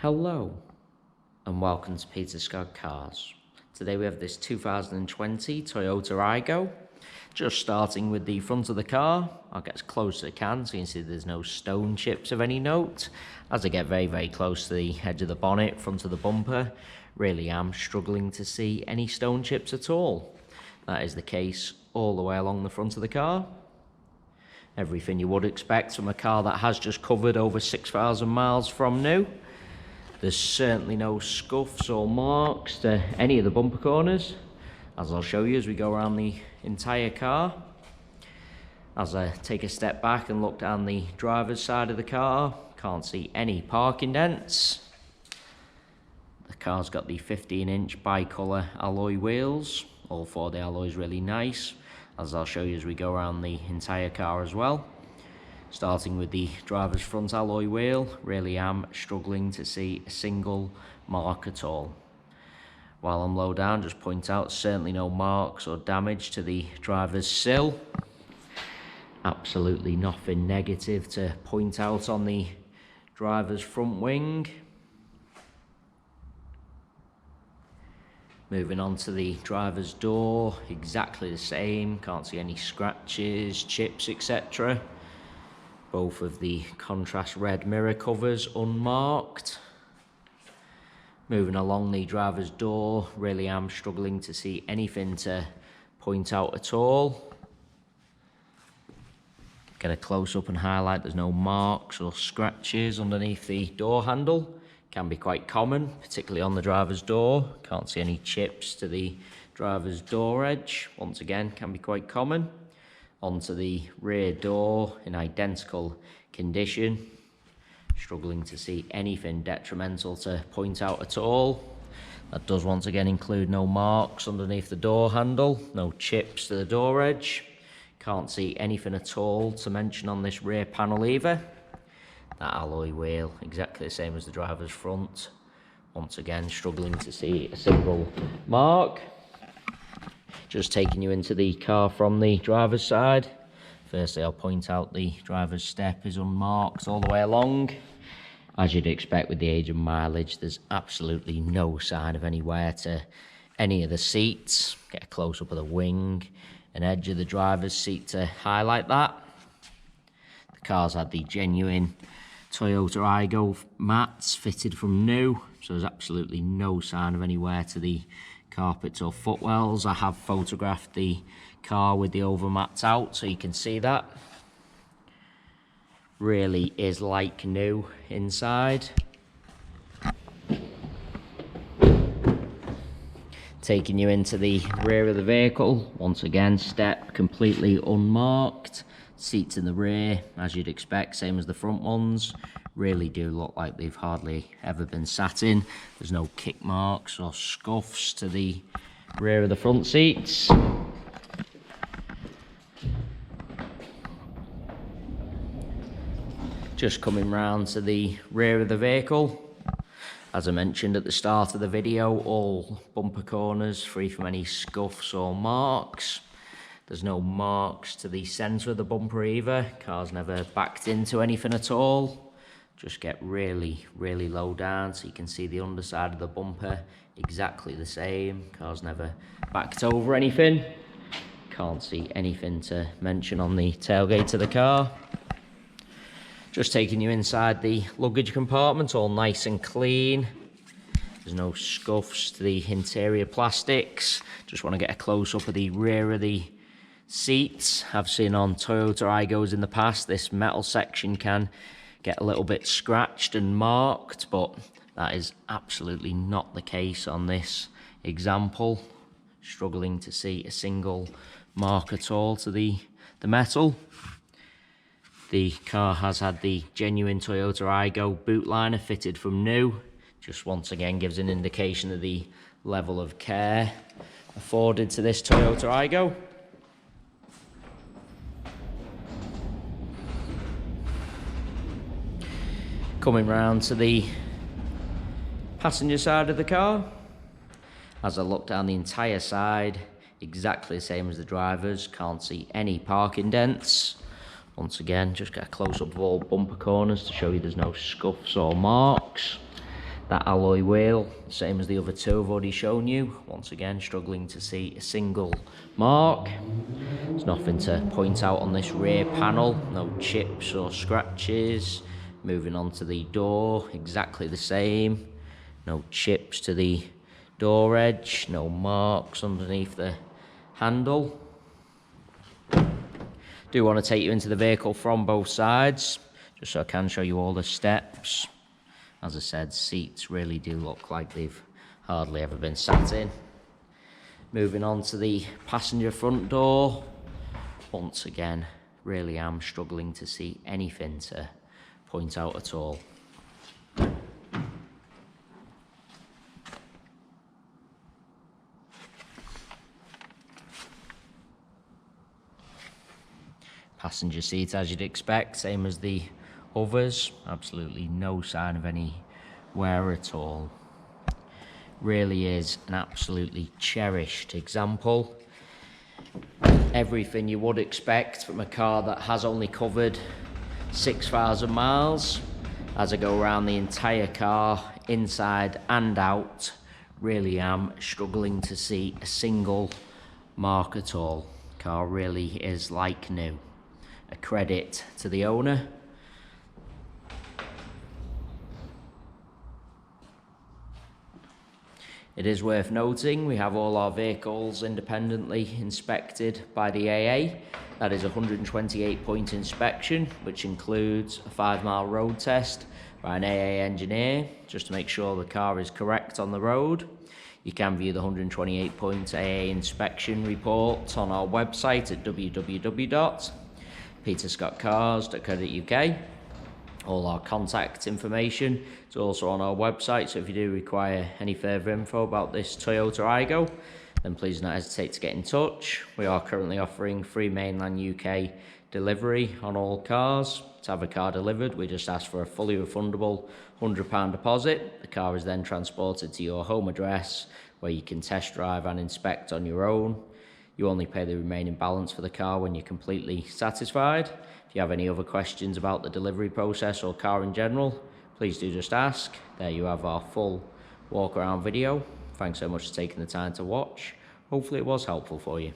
Hello and welcome to Peter Scott Cars. Today we have this 2020 Toyota Aygo. Just starting with the front of the car, I'll get as close as I can so you can see there's no stone chips of any note. As I get very close to the edge of the bonnet, front of the bumper, really am struggling to see any stone chips at all. That is the case all the way along the front of the car. Everything you would expect from a car that has just covered over 6,000 miles from new. There's certainly no scuffs or marks to any of the bumper corners, as I'll show you as we go around the entire car. As I take a step back and look down the driver's side of the car, can't see any parking dents. The car's got the 15-inch bi-colour alloy wheels. All four of the alloys really nice, as I'll show you as we go around the entire car as well. Starting with the driver's front alloy wheel, really am struggling to see a single mark at all. While I'm low down, just point out certainly no marks or damage to the driver's sill. Absolutely nothing negative to point out on the driver's front wing. Moving on to the driver's door, exactly the same, can't see any scratches, chips, etc. Both of the contrast red mirror covers unmarked. Moving along the driver's door, really am struggling to see anything to point out at all. Get a close up and highlight there's no marks or scratches underneath the door handle. Can be quite common, particularly on the driver's door. Can't see any chips to the driver's door edge. Once again, can be quite common. Onto the rear door in identical condition. Struggling to see anything detrimental to point out at all. That does once again include no marks underneath the door handle, no chips to the door edge. Can't see anything at all to mention on this rear panel either. That alloy wheel, exactly the same as the driver's front. Once again, struggling to see a single mark. Just taking you into the car from the driver's side. Firstly, I'll point out the driver's step is unmarked all the way along. As you'd expect with the age and mileage, there's absolutely no sign of any wear to any of the seats. Get a close-up of the wing and edge of the driver's seat to highlight that. The car's had the genuine Toyota Aygo mats fitted from new, so there's absolutely no sign of any wear to the carpets or footwells. I have photographed the car with the overmats out so you can see that. Really is like new inside. Taking you into the rear of the vehicle, once again step completely unmarked. Seats in the rear, as you'd expect, same as the front ones. Really do look like they've hardly ever been sat in. There's no kick marks or scuffs to the rear of the front seats. Just coming round to the rear of the vehicle. As I mentioned at the start of the video, all bumper corners free from any scuffs or marks. There's no marks to the centre of the bumper either. Car's never backed into anything at all. Just get really low down so you can see the underside of the bumper exactly the same. Car's never backed over anything. Can't see anything to mention on the tailgate of the car. Just taking you inside the luggage compartment, all nice and clean. There's no scuffs to the interior plastics. Just want to get a close-up of the rear of the seats. I've seen on Toyota Aygos in the past, this metal section can get a little bit scratched and marked, but that is absolutely not the case on this example. Struggling to see a single mark at all to the metal. The car has had the genuine Toyota Aygo boot liner fitted from new. Just once again gives an indication of the level of care afforded to this Toyota Aygo. Coming round to the passenger side of the car. As I look down the entire side, exactly the same as the driver's. Can't see any parking dents. Once again, just get a close-up of all bumper corners to show you there's no scuffs or marks. That alloy wheel, same as the other two I've already shown you. Once again, struggling to see a single mark. There's nothing to point out on this rear panel, no chips or scratches. Moving on to the door, exactly the same. No chips to the door edge, no marks underneath the handle. Do want to take you into the vehicle from both sides, just so I can show you all the steps. As I said, seats really do look like they've hardly ever been sat in. Moving on to the passenger front door. Once again, really am struggling to see anything to point out at all. Passenger seat, as you'd expect, same as the others. Absolutely no sign of any wear at all. Really is an absolutely cherished example. Everything you would expect from a car that has only covered 6,000 miles. As I go around the entire car, inside and out, really am struggling to see a single mark at all. Car really is like new. A credit to the owner. It is worth noting we have all our vehicles independently inspected by the AA. That is a 128-point inspection, which includes a 5-mile road test by an AA engineer, just to make sure the car is correct on the road. You can view the 128-point AA inspection report on our website at www.peterscottcars.co.uk. All our contact information is also on our website, so if you do require any further info about this Toyota Aygo, then please do not hesitate to get in touch. We are currently offering free Mainland UK delivery on all cars. To have a car delivered, we just ask for a fully refundable £100 deposit. The car is then transported to your home address, where you can test drive and inspect on your own. You only pay the remaining balance for the car when you're completely satisfied. If you have any other questions about the delivery process or car in general, please do just ask. There you have our full walk around video. Thanks so much for taking the time to watch. Hopefully it was helpful for you.